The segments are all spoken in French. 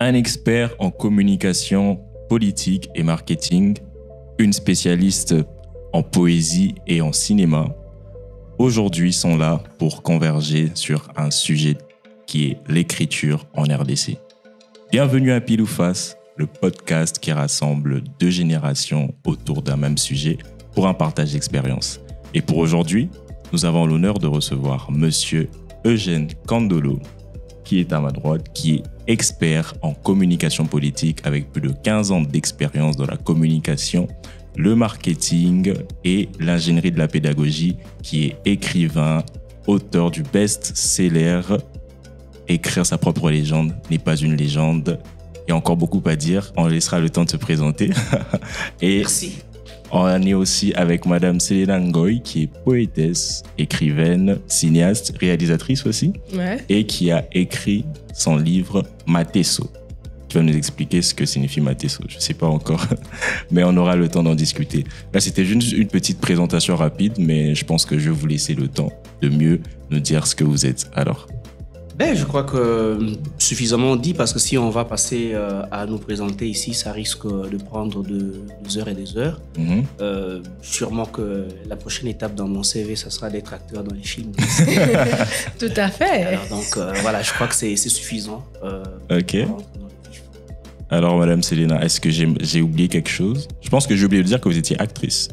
un expert en communication politique et marketing, une spécialiste en poésie et en cinéma, aujourd'hui sont là pour converger sur un sujet qui est l'écriture en RDC. Bienvenue à Pile ou Face, le podcast qui rassemble deux générations autour d'un même sujet pour un partage d'expérience. Et pour aujourd'hui, nous avons l'honneur de recevoir Monsieur Eugène Kandolo, qui est à ma droite, qui est expert en communication politique avec plus de 15 ans d'expérience dans la communication, le marketing et l'ingénierie de la pédagogie, qui est écrivain, auteur du best-seller « Écrire sa propre légende n'est pas une légende ». Il y a encore beaucoup à dire, on laissera le temps de se présenter. Et merci. On est aussi avec Madame Selena Ngoy, qui est poétesse, écrivaine, cinéaste, réalisatrice aussi, et qui a écrit son livre Mateso. Tu vas nous expliquer ce que signifie Mateso, je ne sais pas encore, mais on aura le temps d'en discuter. Là, c'était juste une petite présentation rapide, mais je pense que je vais vous laisser le temps de mieux nous dire ce que vous êtes. Alors, je crois que suffisamment dit, parce que si on va passer à nous présenter ici, ça risque de prendre des heures et des heures. Sûrement que la prochaine étape dans mon CV, ça sera d'être acteur dans les films. Tout à fait. Alors, donc voilà, je crois que c'est suffisant. Ok. Alors, Madame Selena, est-ce que j'ai oublié quelque chose? Je pense que j'ai oublié de dire que vous étiez actrice.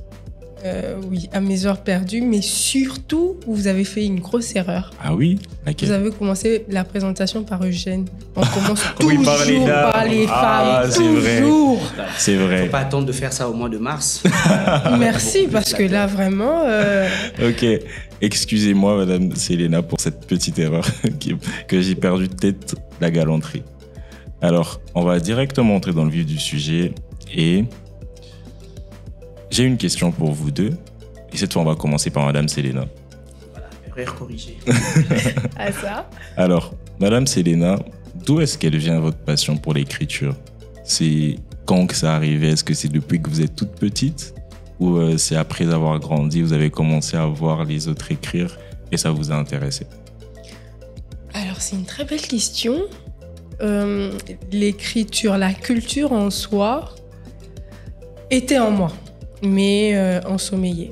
Oui, à mes heures perdues, mais surtout, vous avez fait une grosse erreur. Ah oui? Okay. Vous avez commencé la présentation par Eugène. On commence toujours par les femmes. C'est toujours. Vrai. C'est vrai. Il ne faut pas attendre de faire ça au mois de mars. Merci, parce que là, vraiment... Ok. Excusez-moi, Madame Selena, pour cette petite erreur que j'ai perdu peut-être la galanterie. Alors, on va directement entrer dans le vif du sujet et... J'ai une question pour vous deux. Et cette fois, on va commencer par Madame Selena. Voilà, erreur corrigée. À ça. Alors, Madame Selena, d'où est-ce qu'elle vient votre passion pour l'écriture? C'est quand que ça arrivait? Est-ce que c'est depuis que vous êtes toute petite? Ou c'est après avoir grandi, vous avez commencé à voir les autres écrire et ça vous a intéressé? Alors, c'est une très belle question. L'écriture, la culture en soi était en moi, mais ensommeillé.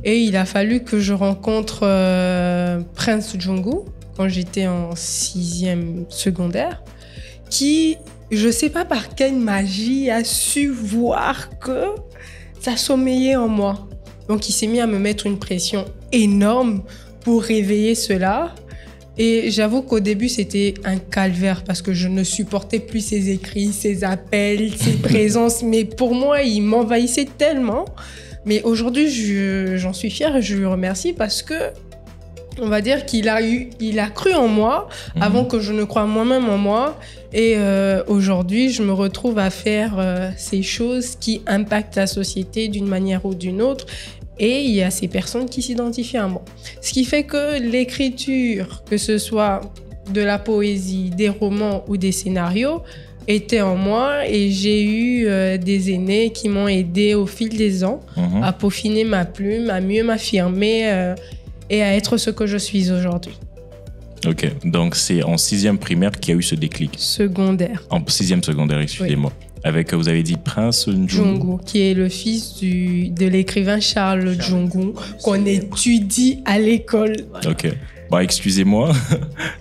Et il a fallu que je rencontre Prince Djongo quand j'étais en 6e secondaire, qui, je ne sais pas par quelle magie, a su voir que ça sommeillait en moi. Donc il s'est mis à me mettre une pression énorme pour réveiller cela. Et j'avoue qu'au début, c'était un calvaire parce que je ne supportais plus ses écrits, ses appels, ses présences. Mais pour moi, il m'envahissait tellement. Mais aujourd'hui, j'en suis fière et je lui remercie parce que, on va dire qu'il a cru en moi avant que je ne croie moi-même en moi. Et aujourd'hui, je me retrouve à faire ces choses qui impactent la société d'une manière ou d'une autre. Et il y a ces personnes qui s'identifient à moi. Ce qui fait que l'écriture, que ce soit de la poésie, des romans ou des scénarios, était en moi. Et j'ai eu des aînés qui m'ont aidé au fil des ans à peaufiner ma plume, à mieux m'affirmer et à être ce que je suis aujourd'hui. Ok, donc c'est en 6e primaire qu'il y a eu ce déclic. Secondaire. En 6e secondaire, excusez-moi. Oui. Avec, vous avez dit, Prince Djongo, qui est le fils de l'écrivain Charles Djongo, qu'on étudie à l'école. Ok. Bon, excusez-moi,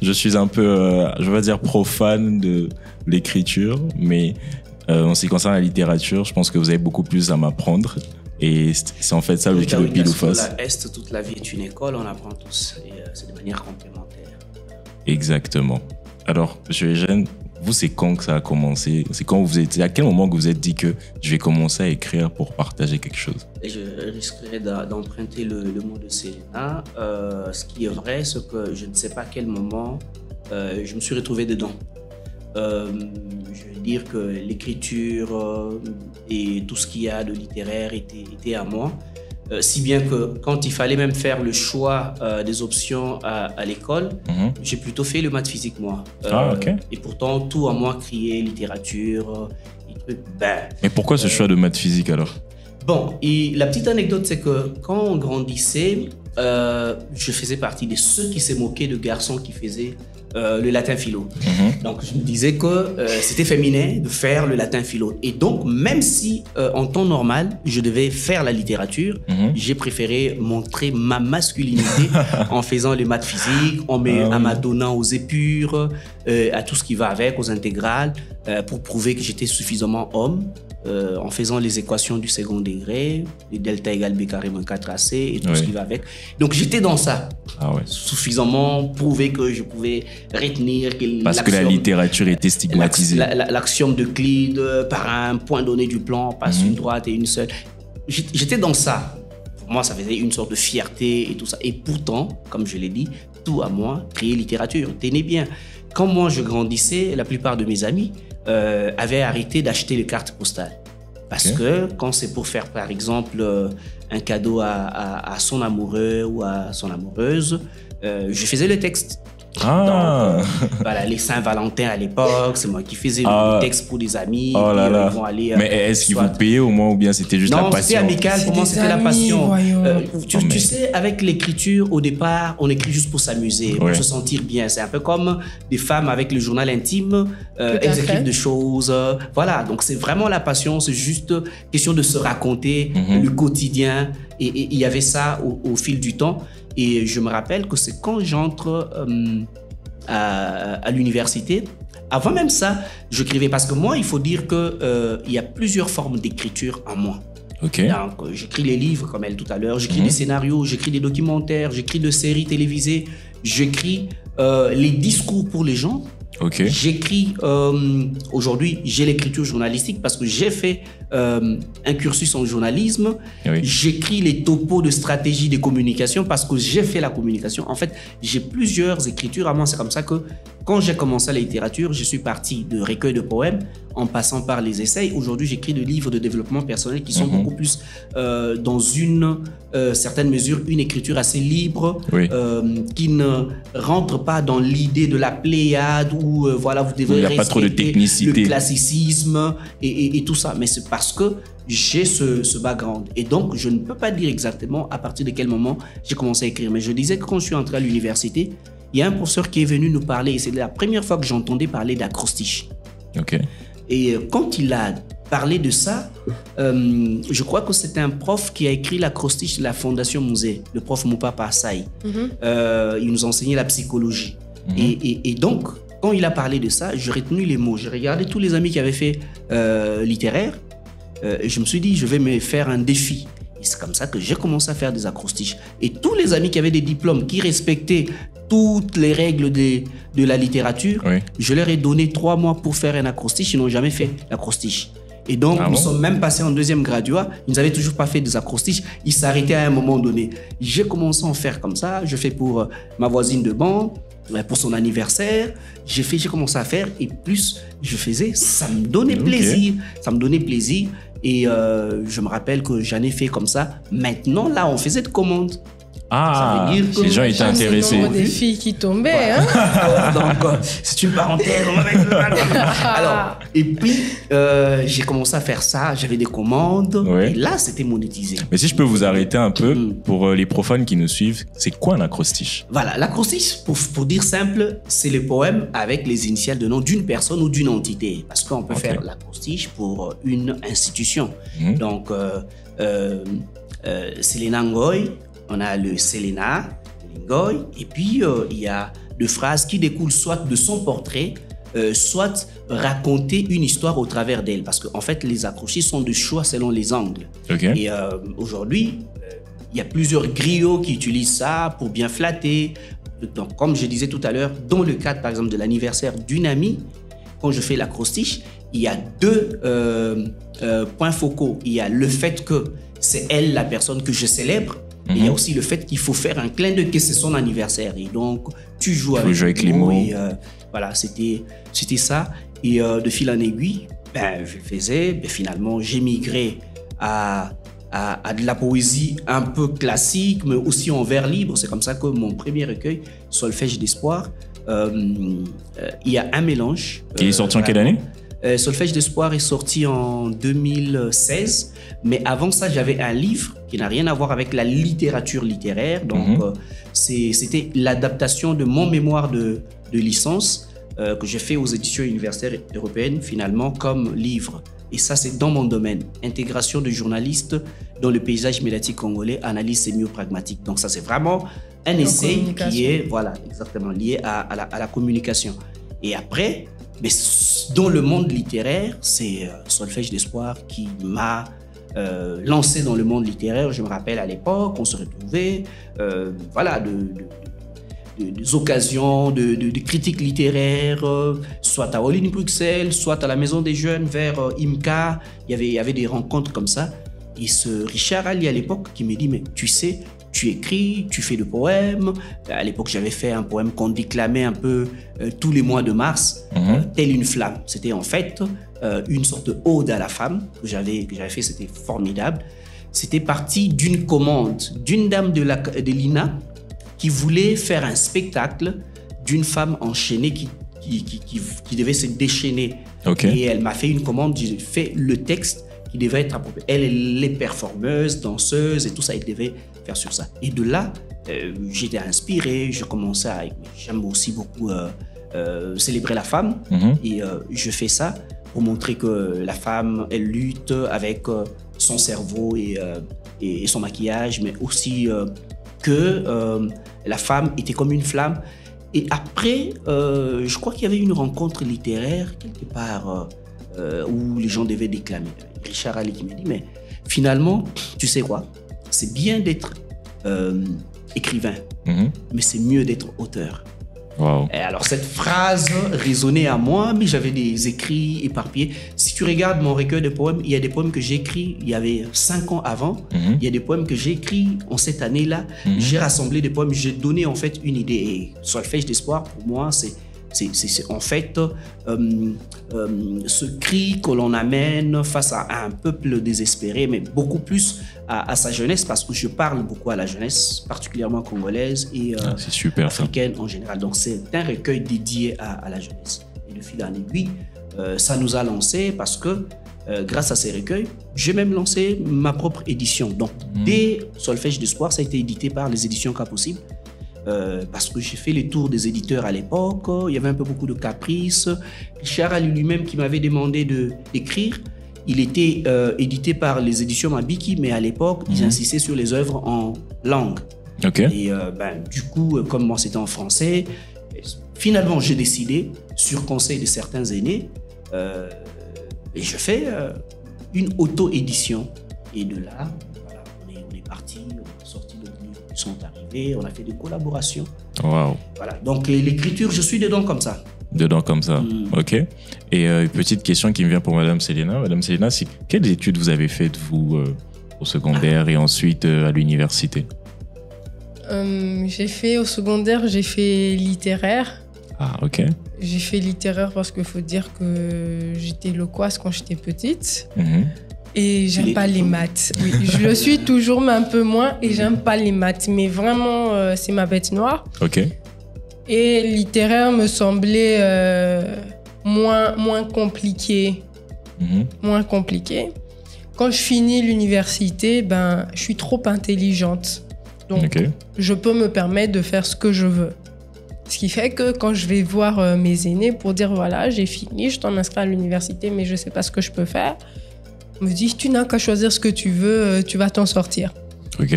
je suis un peu, je vais dire, profane de l'écriture, mais en ce qui concerne la littérature, je pense que vous avez beaucoup plus à m'apprendre. Et c'est en fait ça le de Pile ou Face. Toute la vie est une école, on apprend tous, et c'est de manière complémentaire. Exactement. Alors, M. Eugène, vous, c'est quand que ça a commencé? C'est quand vous êtes, à quel moment que vous êtes dit que je vais commencer à écrire pour partager quelque chose? Et je risquerais d'emprunter le mot de Selena. Ce qui est vrai, c'est que je ne sais pas à quel moment je me suis retrouvé dedans. Je veux dire que l'écriture et tout ce qu'il y a de littéraire était à moi. Si bien que quand il fallait même faire le choix des options à l'école, j'ai plutôt fait le maths physique, moi. Okay. Et pourtant, tout à moi criait littérature, des trucs. Mais pourquoi ce choix de maths physique alors? Bon, et la petite anecdote, c'est que quand on grandissait, je faisais partie de ceux qui se moquaient de garçons qui faisaient le latin philo. Donc, je me disais que c'était féminin de faire le latin philo. Et donc, même si en temps normal, je devais faire la littérature, j'ai préféré montrer ma masculinité en faisant les maths physiques, en m'adonnant aux épures, à tout ce qui va avec, aux intégrales, pour prouver que j'étais suffisamment homme. En faisant les équations du second degré, les delta égale b carré moins 4ac et tout ce qui va avec. Donc j'étais dans ça, suffisamment prouvé que je pouvais retenir que parce que la littérature était stigmatisée. L'axiome d'Euclide, par un point donné du plan, passe une droite et une seule. J'étais dans ça. Pour moi, ça faisait une sorte de fierté et tout ça. Et pourtant, comme je l'ai dit, tout à moi, créer littérature, tenez bien. Quand moi je grandissais, la plupart de mes amis avaient arrêté d'acheter les cartes postales. Parce que quand c'est pour faire, par exemple, un cadeau à son amoureux ou à son amoureuse, je faisais le texte. Donc, voilà, les Saint-Valentin à l'époque, c'est moi qui faisais le texte pour des amis. Vont aller, mais est-ce qu'ils vous payaient au moins ou bien c'était juste la passion? Non, c'était amical, pour moi c'était la passion. Tu sais, avec l'écriture, au départ, on écrit juste pour s'amuser, pour se sentir bien. C'est un peu comme des femmes avec le journal intime, elles écrivent des choses. Voilà, donc c'est vraiment la passion, c'est juste question de se raconter le quotidien. Et il y avait ça au fil du temps. Et je me rappelle que c'est quand j'entre à l'université, avant même ça, j'écrivais. Parce que moi, il faut dire qu'il y a plusieurs formes d'écriture en moi. Donc, j'écris les livres, comme elle tout à l'heure, j'écris des scénarios, j'écris des documentaires, j'écris des séries télévisées, j'écris les discours pour les gens. J'écris, aujourd'hui, j'ai l'écriture journalistique parce que j'ai fait un cursus en journalisme. J'écris les topos de stratégie de communication parce que j'ai fait la communication. En fait, j'ai plusieurs écritures à moi. C'est comme ça que quand j'ai commencé la littérature, je suis parti de recueils de poèmes en passant par les essais. Aujourd'hui, j'écris des livres de développement personnel qui sont beaucoup plus dans une certaine mesure, une écriture assez libre qui ne rentre pas dans l'idée de la pléiade où voilà, vous devez respecter le classicisme et tout ça. Mais c'est parce que j'ai ce background. Et donc, je ne peux pas dire exactement à partir de quel moment j'ai commencé à écrire. Mais je disais que quand je suis entré à l'université, il y a un professeur qui est venu nous parler. Et c'est la première fois que j'entendais parler d'acrostiche. Et quand il a parlé de ça, je crois que c'était un prof qui a écrit l'acrostiche de la Fondation Musée, le prof Moupapa Assaï. Il nous enseignait la psychologie. Et donc, quand il a parlé de ça, j'ai retenu les mots. J'ai regardé tous les amis qui avaient fait littéraire. Et je me suis dit, je vais me faire un défi. Et c'est comme ça que j'ai commencé à faire des acrostiches. Et tous les amis qui avaient des diplômes, qui respectaient toutes les règles de la littérature, je leur ai donné 3 mois pour faire un acrostiche. Ils n'ont jamais fait l'acrostiche. Et donc, nous sommes même passés en 2e graduat. Ils n'avaient toujours pas fait des acrostiches. Ils s'arrêtaient à un moment donné. J'ai commencé à en faire comme ça. Je fais pour ma voisine de banc, pour son anniversaire. J'ai commencé à faire. Et plus je faisais, ça me donnait plaisir. Ça me donnait plaisir. Et je me rappelle que j'en ai fait comme ça. Maintenant, là, on faisait de commandes. Ça veut dire que les gens étaient intéressés. Il y a des filles qui tombaient. Donc, c'est une parenthèse. Alors, et puis, j'ai commencé à faire ça. J'avais des commandes. Et là, c'était monétisé. Mais si je peux vous arrêter un peu, pour les profanes qui nous suivent, c'est quoi un acrostiche? Voilà, l'acrostiche, pour dire simple, c'est le poème avec les initiales de nom d'une personne ou d'une entité. Parce qu'on peut faire l'acrostiche pour une institution. Donc, Selena Ngoy, on a le Selena, Ngoy, et puis il y a deux phrases qui découlent soit de son portrait, soit raconter une histoire au travers d'elle. Parce qu'en fait, les acrostiches sont de choix selon les angles. Et aujourd'hui, il y a plusieurs griots qui utilisent ça pour bien flatter. Donc, comme je disais tout à l'heure, dans le cadre, par exemple, de l'anniversaire d'une amie, quand je fais l'acrostiche, il y a 2 points focaux. Il y a le fait que c'est elle la personne que je célèbre. Et il y a aussi le fait qu'il faut faire un clin d'œil que c'est son anniversaire. Et donc, tu joues avec les mots. Et, voilà, c'était ça. Et de fil en aiguille, je le faisais. Finalement, j'ai migré à de la poésie un peu classique, mais aussi en vers libre. C'est comme ça que mon premier recueil, Solfège d'espoir, il y a un mélange. Qui est sorti en quelle année? Solfège d'espoir est sorti en 2016, mais avant ça, j'avais un livre qui n'a rien à voir avec la littérature littéraire. Donc, C'était l'adaptation de mon mémoire de licence que j'ai fait aux éditions universitaires européennes, finalement, comme livre. Et ça, c'est dans mon domaine. Intégration de journalistes dans le paysage médiatique congolais, analyse sémio-pragmatique. Donc ça, c'est vraiment un essai qui est exactement lié à la communication. Et après, mais dans le monde littéraire, c'est Solfège d'Espoir qui m'a lancé dans le monde littéraire. Je me rappelle à l'époque, on se retrouvait, des occasions de critiques littéraires, soit à Olin Bruxelles, soit à la Maison des Jeunes vers IMCA. Il y avait des rencontres comme ça. Et ce Richard Ali à l'époque qui me dit, mais tu sais, tu écris, tu fais des poèmes. À l'époque, j'avais fait un poème qu'on déclamait un peu tous les mois de mars, Telle une flamme. C'était en fait une sorte de ode à la femme que j'avais fait, c'était formidable. C'était parti d'une commande d'une dame de l'INA qui voulait faire un spectacle d'une femme enchaînée qui devait se déchaîner. Okay. Et elle m'a fait une commande, j'ai fait le texte qui devait être approprié. Elle est performeuse, danseuse et tout ça, elle devait faire sur ça. Et de là, j'étais inspiré, je commençais à... J'aime aussi beaucoup célébrer la femme et je fais ça pour montrer que la femme, elle lutte avec son cerveau et son maquillage, mais aussi que la femme était comme une flamme. Et après, je crois qu'il y avait une rencontre littéraire quelque part où les gens devaient déclamer. Richard Ali qui m'a dit, mais finalement, tu sais quoi, c'est bien d'être écrivain, mais c'est mieux d'être auteur. Wow. Et alors cette phrase résonnait à moi, mais j'avais des écrits éparpillés. Si tu regardes mon recueil de poèmes, il y a des poèmes que j'ai écrits il y avait 5 ans avant. Il y a des poèmes que j'ai écrits en cette année-là. J'ai rassemblé des poèmes, j'ai donné en fait une idée. Et Solfège d'Espoir, pour moi, c'est en fait ce cri que l'on amène face à un peuple désespéré, mais beaucoup plus à sa jeunesse, parce que je parle beaucoup à la jeunesse, particulièrement congolaise et africaine en général. Donc c'est un recueil dédié à la jeunesse. Et de fil en aiguille, ça nous a lancé parce que grâce à ces recueils, j'ai même lancé ma propre édition. Donc dès Solfège d'Espoir, ça a été édité par les éditions Cas Possible. Parce que j'ai fait les tours des éditeurs à l'époque, il y avait un peu beaucoup de caprices. Richard Ali lui-même qui m'avait demandé d'écrire, il était édité par les éditions Mabiki, mais à l'époque, ils insistaient sur les œuvres en langue. Okay. Et du coup, comme moi c'était en français, finalement j'ai décidé, sur conseil de certains aînés, et je fais une auto-édition. Et de là, voilà, on est parti, on a sorti d'autres livres qui sont arrivés, on a fait des collaborations. Wow. Voilà, donc l'écriture, je suis dedans comme ça. Dedans comme ça, ok. Et petite question qui me vient pour Madame Selena. Madame Selena, quelles études vous avez faites, vous, au secondaire et ensuite à l'université? J'ai fait au secondaire, j'ai fait littéraire. Ah, ok. J'ai fait littéraire parce qu'il faut dire que j'étais loquace quand j'étais petite. Et j'aime pas les maths. Oui, je le suis toujours, mais un peu moins. Et j'aime pas les maths. Mais vraiment, c'est ma bête noire. Ok. Et littéraire me semblait moins compliqué. Moins compliqué. Quand je finis l'université, je suis trop intelligente. Donc, je peux me permettre de faire ce que je veux. Ce qui fait que quand je vais voir mes aînés pour dire, voilà, j'ai fini, je t'en inscris à l'université, mais je sais pas ce que je peux faire, on me dit, tu n'as qu'à choisir ce que tu veux, tu vas t'en sortir. Ok.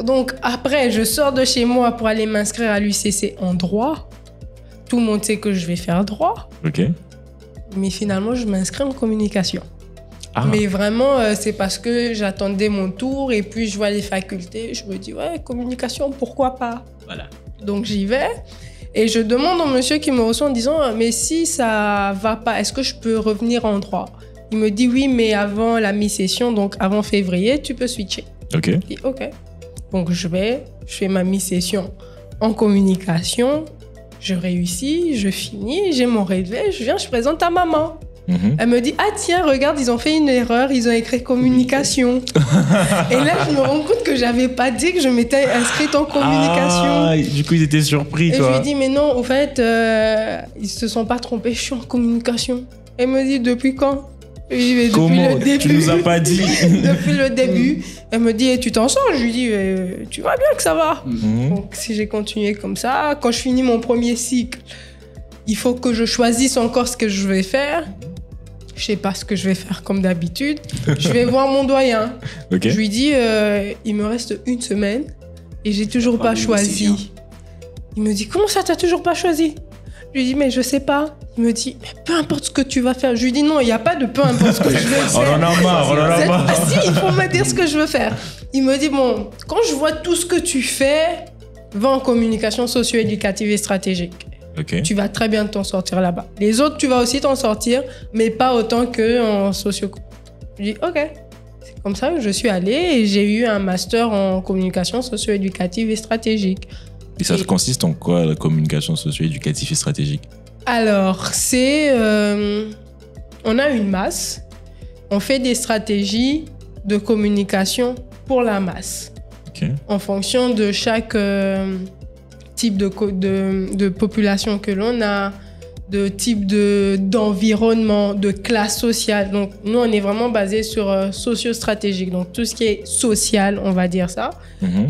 Donc après, je sors de chez moi pour aller m'inscrire à l'UCC en droit. Tout le monde sait que je vais faire droit. Ok. Mais finalement, je m'inscris en communication. Ah. Mais vraiment, c'est parce que j'attendais mon tour et puis je vois les facultés. Je me dis, ouais, communication, pourquoi pas? Voilà. Donc j'y vais et je demande au monsieur qui me reçoit en disant, mais si ça va pas, est-ce que je peux revenir en droit? Il me dit, oui, mais avant la mi-session, donc avant février, tu peux switcher. Ok. Je dis, ok. Donc je fais ma mi-session en communication, je réussis, je finis, j'ai mon relevé, je viens, je présente à maman. Elle me dit, ah tiens, regarde, ils ont fait une erreur, ils ont écrit communication. Et là, je me rends compte que j'avais pas dit que je m'étais inscrite en communication. Ah, du coup, ils étaient surpris, quoi. Et je lui ai dit, mais non, au fait, ils se sont pas trompés, je suis en communication. Elle me dit, depuis quand? Oui, mais Comment? depuis le début, Tu nous as pas dit. depuis le début, elle me dit, eh, tu t'en sors? Je lui dis, tu vois bien que ça va. Donc, si j'ai continué comme ça, quand je finis mon premier cycle, il faut que je choisisse encore ce que je vais faire. Je sais pas ce que je vais faire comme d'habitude. Je vais voir mon doyen. Ok. Je lui dis, il me reste 1 semaine et j'ai toujours pas choisi. Il me dit, comment ça, t'as toujours pas choisi? Je lui dis, mais je sais pas. Il me dit, mais peu importe ce que tu vas faire. Je lui dis, non, il n'y a pas de peu importe ce que je vais faire. On en a marre, on en a marre. Ah si, il faut me dire ce que je veux faire. Il me dit, bon, quand je vois tout ce que tu fais, va en communication socio-éducative et stratégique. Ok. Tu vas très bien t'en sortir là-bas. Les autres, tu vas aussi t'en sortir, mais pas autant qu'en socio. Je dis, ok. C'est comme ça que je suis allée et j'ai eu un master en communication socio-éducative et stratégique. Et ça consiste en quoi, la communication socio-éducative et stratégique? Alors, c'est... on a une masse. On fait des stratégies de communication pour la masse. Ok. En fonction de chaque type de population que l'on a, de type d'environnement, de classe sociale. Donc, nous, on est vraiment basé sur socio-stratégique. Donc, tout ce qui est social, on va dire ça.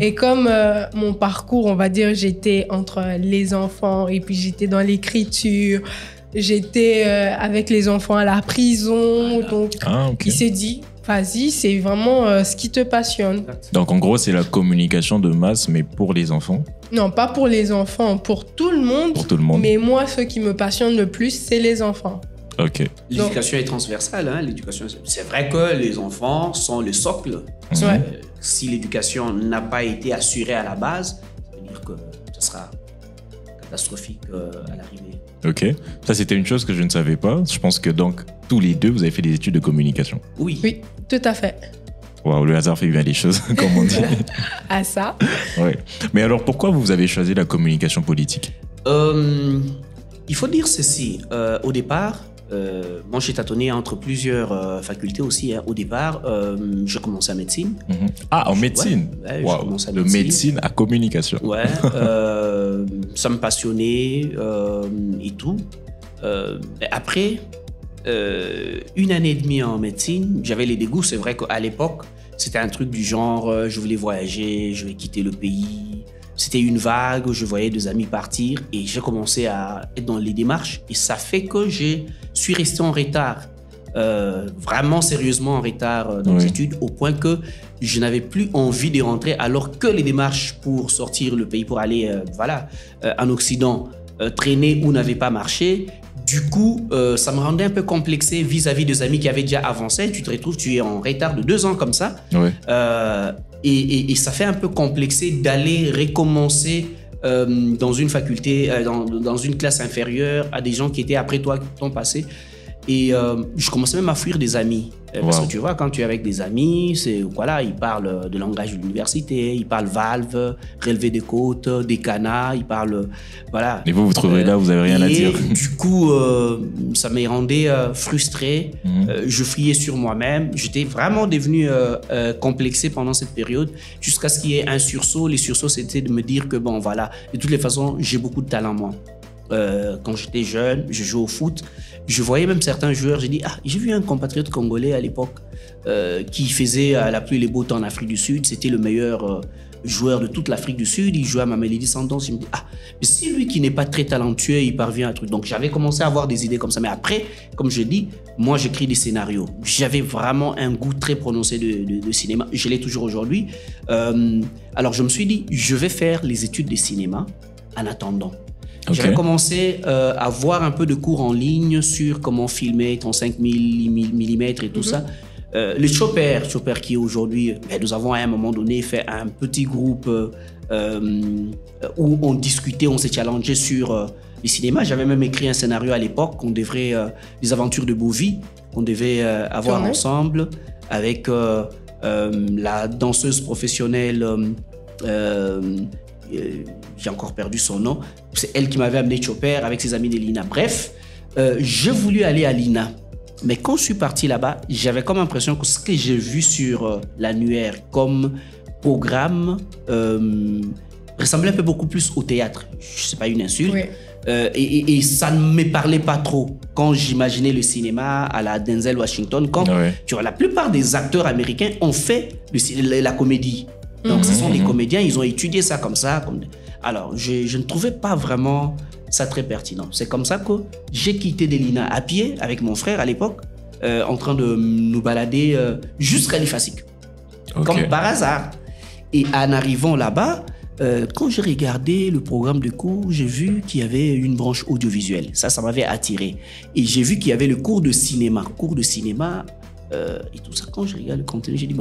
Et comme mon parcours, on va dire, j'étais entre les enfants et puis j'étais dans l'écriture, j'étais avec les enfants à la prison. Donc, Ok. il s'est dit, vas-y, c'est vraiment ce qui te passionne. Donc en gros, c'est la communication de masse, mais pour les enfants. Non, pas pour les enfants, pour tout le monde. Pour tout le monde. Mais moi, ce qui me passionne le plus, c'est les enfants. Ok. L'éducation est transversale. Hein, l'éducation, c'est vrai que les enfants sont le socle. Ouais. Si l'éducation n'a pas été assurée à la base, ça veut dire que ce sera catastrophique à l'arrivée. Ok. Ça, c'était une chose que je ne savais pas. Je pense que donc, tous les deux, vous avez fait des études de communication. Oui. Oui, tout à fait. Waouh, le hasard fait bien les choses, comme on dit. À ça. Ouais. Mais alors, pourquoi vous avez choisi la communication politique? Il faut dire ceci. Au départ, moi j'ai tâtonné entre plusieurs facultés aussi. Hein. Au départ, je commençais en médecine. Ah, en médecine? Ouais, je Waouh. commence à De médecine à communication. Ouais, ça me passionnait et tout. Après, 1 année et demie en médecine, j'avais les dégoûts. C'est vrai qu'à l'époque, c'était un truc du genre, je voulais voyager, je vais quitter le pays. C'était une vague où je voyais des amis partir et j'ai commencé à être dans les démarches. Et ça fait que je suis resté en retard, vraiment sérieusement en retard dans les études, au point que je n'avais plus envie de rentrer alors que les démarches pour sortir le pays, pour aller en Occident, traînaient ou n'avaient pas marché. Du coup, ça me rendait un peu complexé vis-à-vis des amis qui avaient déjà avancé. Tu te retrouves, tu es en retard de 2 ans comme ça. Ouais. Et ça fait un peu complexé d'aller recommencer dans une faculté, dans une classe inférieure à des gens qui étaient après toi, qui t'ont passé. Et je commençais même à fuir des amis. Parce que tu vois, quand tu es avec des amis, voilà, ils parlent de langage de l'université, ils parlent valve, relevé des côtes, des canas, ils parlent... Voilà. Et vous trouverez là, vous n'avez rien à dire. Du coup, ça me rendait frustré. Je fuyais sur moi-même. J'étais vraiment devenu complexé pendant cette période, jusqu'à ce qu'il y ait un sursaut. Les sursauts, c'était de me dire que, bon, voilà, de toutes les façons, j'ai beaucoup de talent, moi. Quand j'étais jeune, je jouais au foot. Je voyais même certains joueurs, j'ai vu un compatriote congolais à l'époque qui faisait la pluie et les beaux temps en Afrique du Sud. C'était le meilleur joueur de toute l'Afrique du Sud. Il jouait à Mamelodi Sundowns. Je me dis, mais si lui qui n'est pas très talentueux, il parvient à un truc. Donc j'avais commencé à avoir des idées comme ça. Mais après, comme je dis, moi j'écris des scénarios. J'avais vraiment un goût très prononcé de cinéma. Je l'ai toujours aujourd'hui. Alors je me suis dit, je vais faire les études de cinéma en attendant. Okay. J'avais commencé à voir un peu de cours en ligne sur comment filmer 35 mm et tout ça. Le Chopper qui aujourd'hui, nous avons à un moment donné fait un petit groupe où on discutait, on s'est challengé sur le cinéma. J'avais même écrit un scénario à l'époque qu'on devrait, les aventures de Bovie, qu'on devait avoir ensemble avec la danseuse professionnelle. J'ai encore perdu son nom. C'est elle qui m'avait amené Chopper avec ses amis de l'INA. Bref, j'ai voulu aller à l'INA. Mais quand je suis parti là-bas, j'avais comme impression que ce que j'ai vu sur l'annuaire comme programme ressemblait un peu beaucoup plus au théâtre. C'est pas une insulte. Oui. Et ça ne me parlait pas trop quand j'imaginais le cinéma à la Denzel Washington. Quand tu vois, la plupart des acteurs américains ont fait la comédie. Donc, ce sont des comédiens, ils ont étudié ça comme ça. Alors, je ne trouvais pas vraiment ça très pertinent. C'est comme ça que j'ai quitté Delina à pied avec mon frère à l'époque, en train de nous balader jusqu'à l'IFASIC. Comme par hasard. Et en arrivant là-bas, quand j'ai regardé le programme de cours, j'ai vu qu'il y avait une branche audiovisuelle. Ça m'avait attiré. Et j'ai vu qu'il y avait le cours de cinéma. Et tout ça, quand je regarde le contenu, j'ai dit,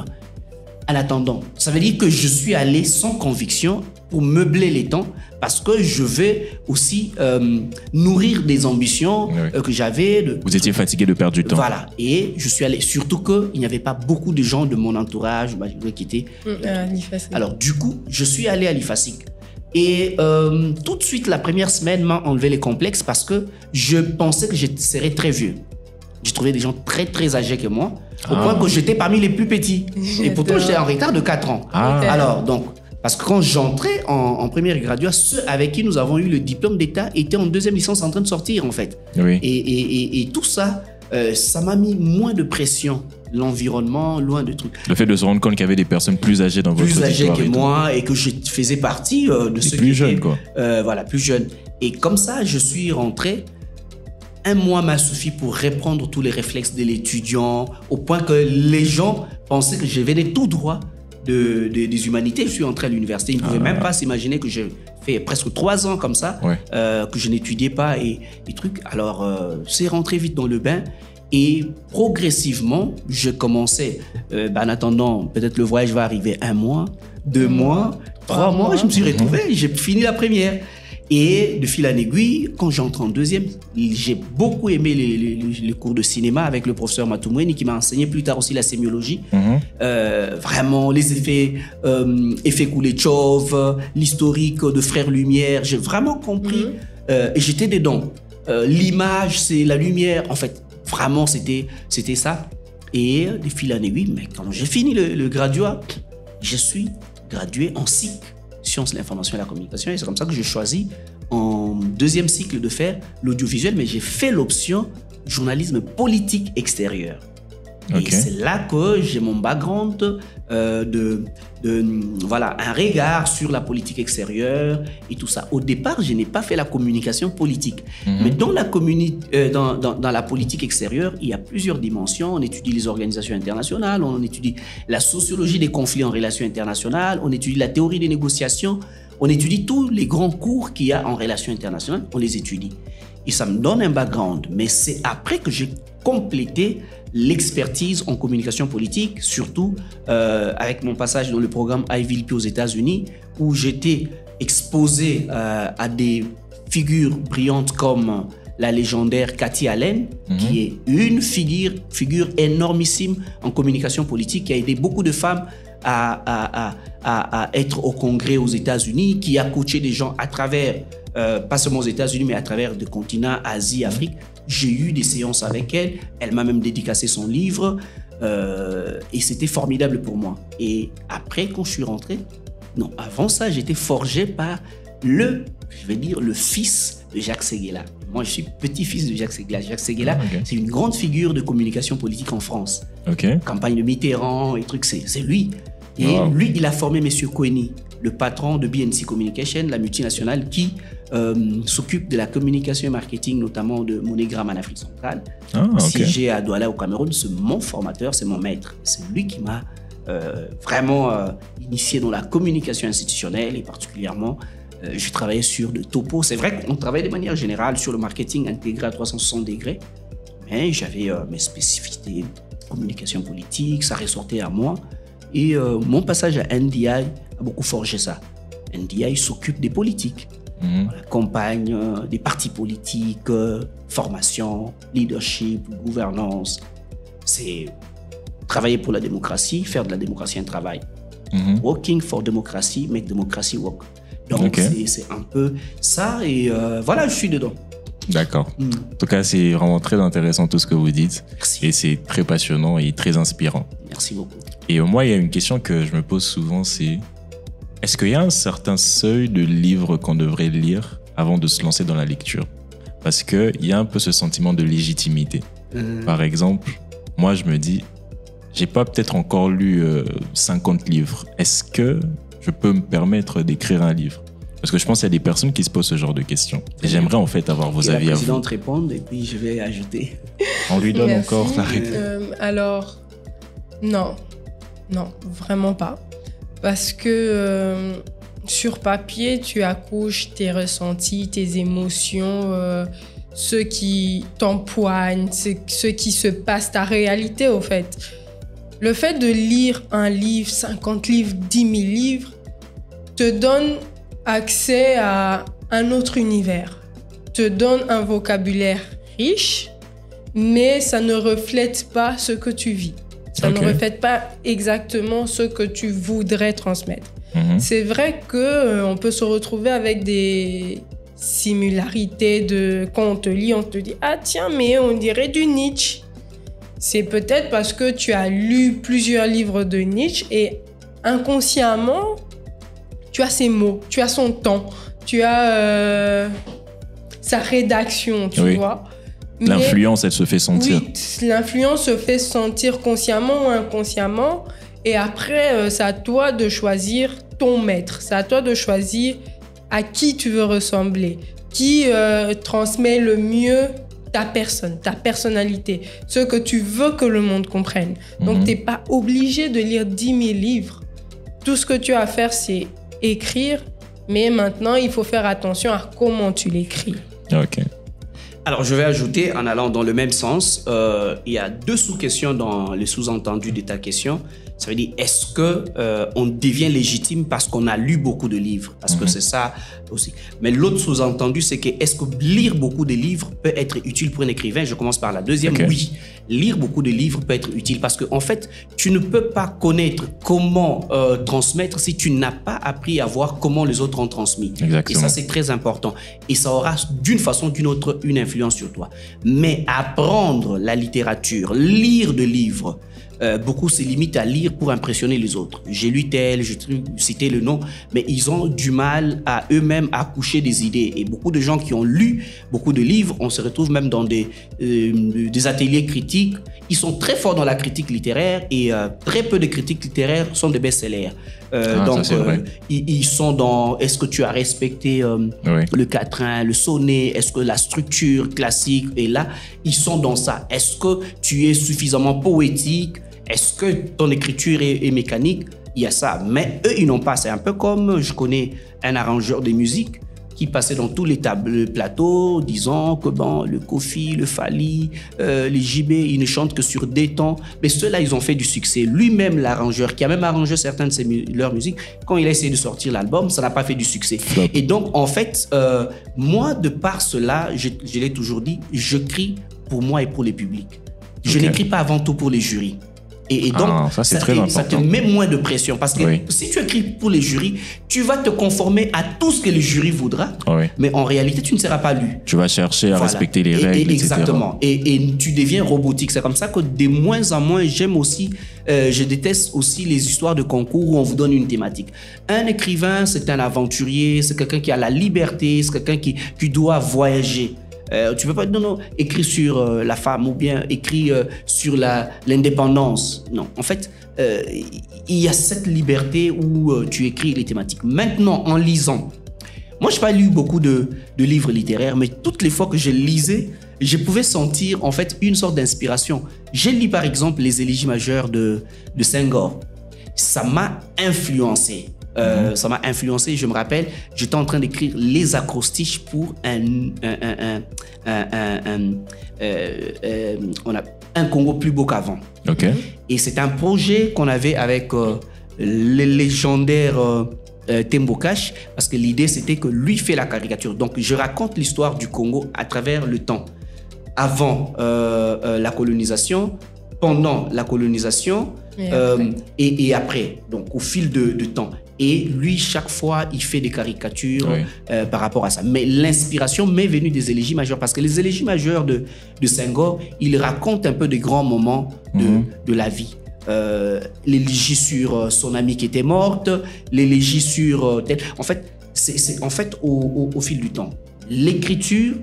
en attendant, ça veut dire que je suis allé sans conviction pour meubler les temps parce que je vais aussi nourrir des ambitions que j'avais. Vous étiez fatigué de perdre du temps. Voilà. Et je suis allé, surtout qu'il n'y avait pas beaucoup de gens de mon entourage qui étaient... Alors, du coup, je suis allé à l'IFASIC. Et tout de suite, la première semaine m'a enlevé les complexes parce que je pensais que je serais très vieux. J'ai trouvé des gens très, très âgés que moi, au point que j'étais parmi les plus petits. Et pourtant, j'étais en retard de 4 ans. Alors, donc, parce que quand j'entrais en première graduat, ceux avec qui nous avons eu le diplôme d'État étaient en deuxième licence en train de sortir, en fait. Et tout ça, ça m'a mis moins de pression. L'environnement, loin de trucs. Le fait de se rendre compte qu'il y avait des personnes plus âgées dans votre auditoire. Plus âgées que moi et que je faisais partie de ceux plus jeunes, quoi. Voilà, plus jeunes. Et comme ça, je suis rentré. 1 mois m'a suffi pour reprendre tous les réflexes de l'étudiant, au point que les gens pensaient que je venais tout droit des humanités. Je suis entré à l'université. Ils ne pouvaient même pas s'imaginer que j'ai fait presque 3 ans comme ça, que je n'étudiais pas et trucs. Alors, c'est rentré vite dans le bain. Et progressivement, je commençais, en attendant, peut-être le voyage va arriver 1 mois, 2 mois, 3 mois, je me suis retrouvé, j'ai fini la première. Et de fil en aiguille, quand j'entre en deuxième, j'ai beaucoup aimé les cours de cinéma avec le professeur Matoumweni qui m'a enseigné plus tard aussi la sémiologie. Vraiment, les effets Kuleshov, l'historique de Frères Lumière, j'ai vraiment compris et j'étais dedans. L'image, c'est la lumière, en fait, vraiment, c'était ça. Et de fil en aiguille, mais quand j'ai fini le graduat, je suis gradué en SIC. Sciences de l'information et la communication, et c'est comme ça que j'ai choisi en 2e cycle de faire l'audiovisuel, mais j'ai fait l'option journalisme politique extérieur. Et c'est là que j'ai mon background voilà, un regard sur la politique extérieure et tout ça. Au départ, je n'ai pas fait la communication politique. Mais dans la politique extérieure, il y a plusieurs dimensions. On étudie les organisations internationales, on étudie la sociologie des conflits en relations internationales, on étudie la théorie des négociations, on étudie tous les grands cours qu'il y a en relations internationales, on les étudie. Et ça me donne un background. Mais c'est après que j'ai complété l'expertise en communication politique, surtout avec mon passage dans le programme Ivy League aux États-Unis, où j'étais exposé à des figures brillantes comme la légendaire Cathy Allen, qui est une figure énormissime en communication politique, qui a aidé beaucoup de femmes à être au Congrès aux États-Unis, qui a coaché des gens à travers, pas seulement aux États-Unis, mais à travers des continents, Asie, Afrique. J'ai eu des séances avec elle. Elle m'a même dédicacé son livre. Et c'était formidable pour moi. Et après, quand je suis rentré, non, avant ça, j'étais forgé par le fils de Jacques Séguéla. Moi, je suis petit-fils de Jacques Séguéla. Jacques Séguéla, c'est une grande figure de communication politique en France. Campagne de Mitterrand et trucs, c'est lui. Et lui, il a formé M. Koueni, le patron de BNC Communication, la multinationale qui s'occupe de la communication et marketing, notamment de MoneyGram en Afrique centrale. Siégé à Douala au Cameroun, c'est mon formateur, c'est mon maître. C'est lui qui m'a vraiment initié dans la communication institutionnelle et particulièrement, je travaillais sur de topos. C'est vrai qu'on travaille de manière générale sur le marketing intégré à 360 degrés, mais j'avais mes spécificités, communication politique, ça ressortait à moi. Et mon passage à NDI a beaucoup forgé ça. NDI s'occupe des politiques, accompagne des partis politiques, formation, leadership, gouvernance. C'est travailler pour la démocratie, faire de la démocratie un travail. Working for democracy, make democracy work. Donc c'est un peu ça et voilà, je suis dedans. D'accord. En tout cas, c'est vraiment très intéressant tout ce que vous dites. Merci. Et c'est très passionnant et très inspirant. Merci beaucoup. Et moi, il y a une question que je me pose souvent, c'est Est-ce qu'il y a un certain seuil de livres qu'on devrait lire avant de se lancer dans la lecture? Parce qu'il y a un peu ce sentiment de légitimité. Par exemple, moi je me dis, j'ai pas peut-être encore lu 50 livres. Est-ce que je peux me permettre d'écrire un livre? Parce que je pense qu'il y a des personnes qui se posent ce genre de questions. Et j'aimerais en fait avoir vos avis à vous. La présidente répond et puis je vais ajouter. On lui donne Merci. encore la réponse. Alors, non, vraiment pas. Parce que sur papier, tu accouches tes ressentis, tes émotions, ce qui t'empoigne, ce qui se passe, ta réalité au fait. Le fait de lire un livre, 50 livres, 10 000 livres, te donne accès à un autre univers, te donne un vocabulaire riche, mais ça ne reflète pas ce que tu vis. Ça ne reflète pas exactement ce que tu voudrais transmettre. C'est vrai qu'on peut se retrouver avec des similarités quand on te lit, on te dit « Ah tiens, mais on dirait du Nietzsche ». C'est peut-être parce que tu as lu plusieurs livres de Nietzsche et inconsciemment, tu as ses mots, tu as son temps, tu as sa rédaction, tu vois. L'influence, elle se fait sentir. Oui, l'influence se fait sentir consciemment ou inconsciemment. Et après, c'est à toi de choisir ton maître. C'est à toi de choisir à qui tu veux ressembler, qui transmet le mieux ta personne, ta personnalité, ce que tu veux que le monde comprenne. Donc, tu n'es pas obligé de lire 10 000 livres. Tout ce que tu as à faire, c'est écrire. Mais maintenant, il faut faire attention à comment tu l'écris. Ok. Alors, je vais ajouter, en allant dans le même sens, il y a deux sous-questions dans le sous-entendu de ta question. Ça veut dire, est-ce qu'on devient légitime parce qu'on a lu beaucoup de livres? Parce que c'est ça aussi. Mais l'autre sous-entendu, c'est que est-ce que lire beaucoup de livres peut être utile pour un écrivain? Je commence par la deuxième. Oui, lire beaucoup de livres peut être utile parce qu'en fait, tu ne peux pas connaître comment transmettre si tu n'as pas appris à voir comment les autres ont transmis. Exactement. Et ça, c'est très important. Et ça aura d'une façon ou d'une autre une influence sur toi. Mais apprendre la littérature, lire des livres, beaucoup se limitent à lire pour impressionner les autres. J'ai lu tel, je cité le nom, mais ils ont du mal à eux-mêmes accoucher des idées. Et beaucoup de gens qui ont lu beaucoup de livres, on se retrouve même dans des ateliers critiques. Ils sont très forts dans la critique littéraire et très peu de critiques littéraires sont des best-sellers. Donc, ils sont dans est-ce que tu as respecté le quatrain, le sonnet, est-ce que la structure classique est là? Ils sont dans ça. Est-ce que tu es suffisamment poétique? Est-ce que ton écriture est mécanique? Il y a ça. Mais eux, ils n'ont pas. C'est un peu comme, je connais un arrangeur de musique qui passait dans tous les plateaux, disant que bon, le Kofi, le Fally, les JB, ils ne chantent que sur des temps. Mais ceux-là, ils ont fait du succès. Lui-même, l'arrangeur, qui a même arrangé certaines de leurs musiques, quand il a essayé de sortir l'album, ça n'a pas fait du succès. Et donc, en fait, moi, de par cela, je l'ai toujours dit, je crie pour moi et pour les publics. Je n'écris pas avant tout pour les jurys. Et donc, ça te met moins de pression. Parce que si tu écris pour les jurys, tu vas te conformer à tout ce que le jury voudra. Mais en réalité, tu ne seras pas lu. Tu vas chercher à respecter les règles, exactement. Et tu deviens robotique. C'est comme ça que de moins en moins, j'aime aussi, je déteste aussi les histoires de concours où on vous donne une thématique. Un écrivain, c'est un aventurier, c'est quelqu'un qui a la liberté, c'est quelqu'un qui doit voyager. Tu peux pas écrire sur la femme ou bien écrire sur l'indépendance. Non, en fait, il y a cette liberté où tu écris les thématiques. Maintenant, en lisant, moi, je n'ai pas lu beaucoup de livres littéraires, mais toutes les fois que je lisais, je pouvais sentir en fait une sorte d'inspiration. J'ai lu par exemple les élégies majeures de Senghor. Ça m'a influencé. Ça m'a influencé, je me rappelle, j'étais en train d'écrire les acrostiches pour un Congo plus beau qu'avant. Et c'est un projet qu'on avait avec le légendaire Tembo Cash, parce que l'idée c'était que lui fait la caricature. Donc je raconte l'histoire du Congo à travers le temps. Avant la colonisation, pendant la colonisation et après, donc au fil de temps. Et lui, chaque fois, il fait des caricatures par rapport à ça. Mais l'inspiration m'est venue des élégies majeures. Parce que les élégies majeures de Senghor, il raconte un peu des grands moments de la vie. l'élégie sur son amie qui était morte, l'élégie sur... En fait, c'est au fil du temps. L'écriture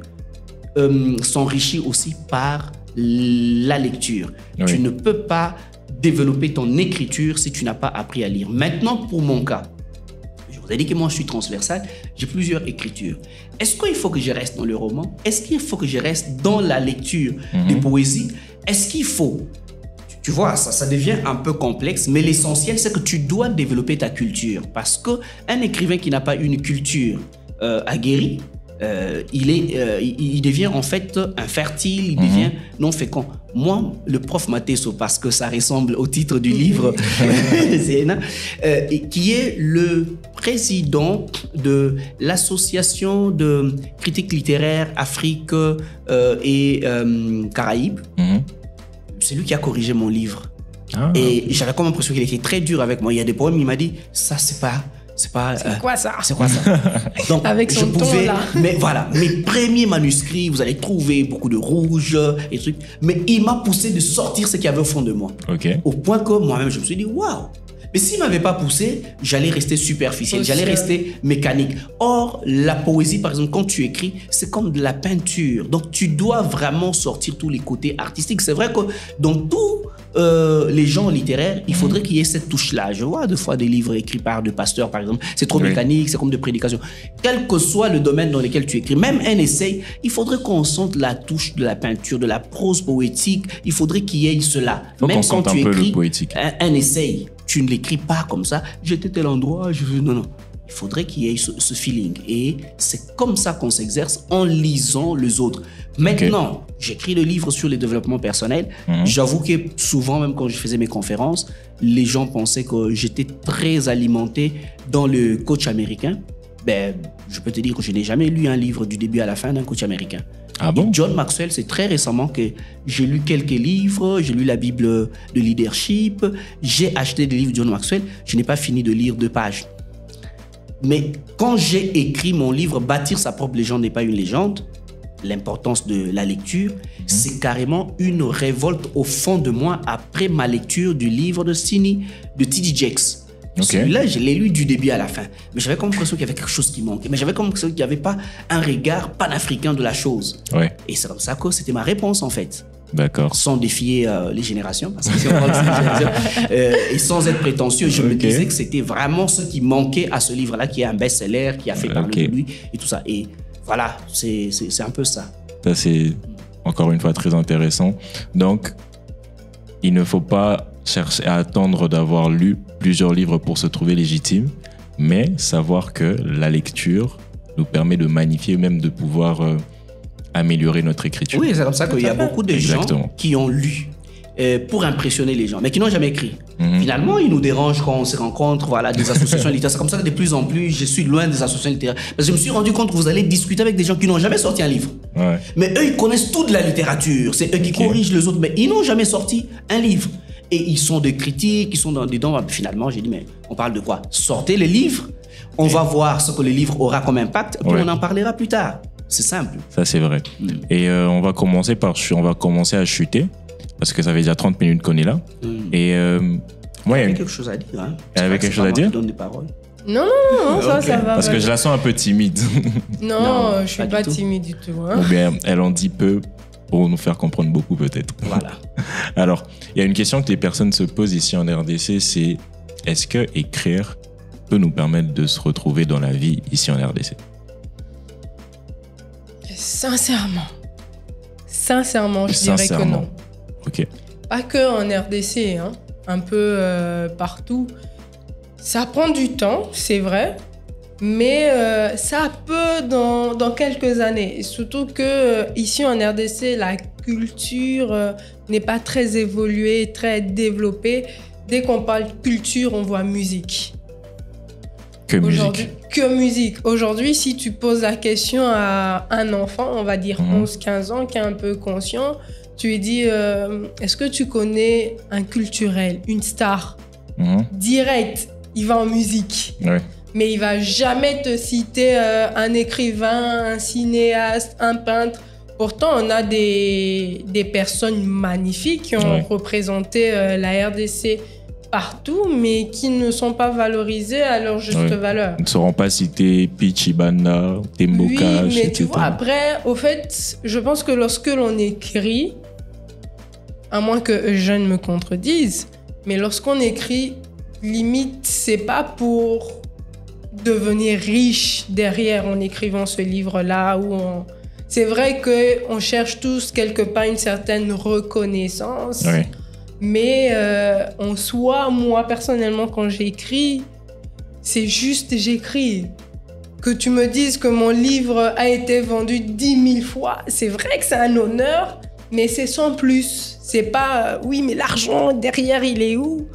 s'enrichit aussi par la lecture. Oui. Tu ne peux pas développer ton écriture si tu n'as pas appris à lire. Maintenant, pour mon cas, je vous ai dit que moi je suis transversal, j'ai plusieurs écritures. Est-ce qu'il faut que je reste dans le roman? Est-ce qu'il faut que je reste dans la lecture des poésies? Est-ce qu'il faut... Tu vois, ça devient un peu complexe, mais l'essentiel, c'est que tu dois développer ta culture. Parce qu'un écrivain qui n'a pas une culture aguerrie, il devient en fait infertile, il devient non fécond. Moi, le prof Matesso, parce que ça ressemble au titre du livre, qui est le président de l'association de critiques littéraires Afrique et Caraïbes. C'est lui qui a corrigé mon livre. Et j'avais comme l'impression qu'il était très dur avec moi. Il y a des poèmes, il m'a dit, ça c'est quoi ça? C'est quoi ça? Donc, avec son ton là. Mais voilà, mes premiers manuscrits, vous allez trouver beaucoup de rouge et trucs. Mais il m'a poussé de sortir ce qu'il y avait au fond de moi. Okay. Au point que moi-même, je me suis dit, waouh! Mais s'il ne m'avait pas poussé, j'allais rester superficiel, j'allais rester mécanique. Or, la poésie, par exemple, quand tu écris, c'est comme de la peinture. Donc, tu dois vraiment sortir tous les côtés artistiques. C'est vrai que dans tous les genres littéraires, il faudrait qu'il y ait cette touche-là. Je vois des fois des livres écrits par des pasteurs, par exemple. C'est trop mécanique, c'est comme des prédications. Quel que soit le domaine dans lequel tu écris, même un essai, il faudrait qu'on sente la touche de la peinture, de la prose poétique. Il faudrait qu'il y ait cela. Même quand tu écris un essai, tu ne l'écris pas comme ça. J'étais tel endroit, non. Il faudrait qu'il y ait ce feeling. Et c'est comme ça qu'on s'exerce en lisant les autres. Maintenant, j'écris le livre sur le développement personnel. J'avoue que souvent, même quand je faisais mes conférences, les gens pensaient que j'étais très alimenté dans le coach américain. Ben, je peux te dire que je n'ai jamais lu un livre du début à la fin d'un coach américain. Ah bon? John Maxwell, c'est très récemment que j'ai lu quelques livres, j'ai lu la Bible de leadership, j'ai acheté des livres de John Maxwell, je n'ai pas fini de lire 2 pages. Mais quand j'ai écrit mon livre « Bâtir sa propre légende n'est pas une légende », l'importance de la lecture, c'est carrément une révolte au fond de moi après ma lecture du livre de T.D. Jakes. Celui-là, je l'ai lu du début à la fin. Mais j'avais comme l'impression qu'il y avait quelque chose qui manquait. Mais j'avais comme l'impression qu'il n'y avait pas un regard panafricain de la chose. Et c'est comme ça que c'était ma réponse, en fait. D'accord. Sans défier les générations, parce que si on parle de génération, et sans être prétentieux, je me disais que c'était vraiment ce qui manquait à ce livre-là, qui est un best-seller, qui a fait parler de lui, et tout ça. Et voilà, c'est un peu ça. Ça, c'est encore une fois très intéressant. Donc, il ne faut pas chercher à attendre d'avoir lu plusieurs livres pour se trouver légitime, mais savoir que la lecture nous permet de magnifier, même de pouvoir améliorer notre écriture. Oui, c'est comme ça qu'il y a beaucoup de gens qui ont lu pour impressionner les gens, mais qui n'ont jamais écrit. Finalement, ils nous dérangent quand on se rencontre, voilà, des associations littéraires. C'est comme ça que de plus en plus, je suis loin des associations littéraires. Parce que je me suis rendu compte que vous allez discuter avec des gens qui n'ont jamais sorti un livre. Mais eux, ils connaissent toute la littérature. C'est eux qui corrigent les autres, mais ils n'ont jamais sorti un livre. Et ils sont des critiques, ils sont dedans. Finalement, j'ai dit, mais on parle de quoi? Sortez les livres, on va voir ce que le livre aura comme impact, puis on en parlera plus tard. C'est simple. Ça, c'est vrai. Et on va commencer à chuter, parce que ça fait déjà 30 minutes qu'on est là. Et moi, il y a quelque chose à dire. Hein. Elle avait quelque chose à dire? Donne des paroles. Non, ça va. Parce que je la sens un peu timide. Non, je suis pas timide du tout. Hein. Ou bien, elle en dit peu pour nous faire comprendre beaucoup, peut-être. Voilà. Alors, il y a une question que les personnes se posent ici en RDC, c'est est-ce que écrire peut nous permettre de se retrouver dans la vie ici en RDC? Sincèrement, je dirais que non. Ok. Pas que en RDC, hein, un peu partout. Ça prend du temps, c'est vrai, mais ça peut dans quelques années. Surtout que ici en RDC, la culture n'est pas très évoluée, très développée. Dès qu'on parle culture, on voit musique. Que musique. Que musique. Aujourd'hui, si tu poses la question à un enfant, on va dire 11-15 ans, qui est un peu conscient, tu lui dis, est-ce que tu connais un culturel, une star? Direct, il va en musique. Mais il va jamais te citer un écrivain, un cinéaste, un peintre Pourtant, on a des personnes magnifiques qui ont représenté la RDC partout, mais qui ne sont pas valorisées à leur juste valeur. Ils ne seront pas cités Pichibana, Temboka, oui, mais etc. tu vois, après, au fait, je pense que lorsque l'on écrit, à moins que Eugène me contredise, mais lorsqu'on écrit, limite, c'est pas pour devenir riche derrière en écrivant ce livre-là. C'est vrai qu'on cherche tous quelque part une certaine reconnaissance. Oui. Mais en soi, moi, personnellement, quand j'écris, c'est juste j'écris. Que tu me dises que mon livre a été vendu 10 000 fois, c'est vrai que c'est un honneur, mais c'est sans plus. C'est pas, oui, mais l'argent derrière, il est où?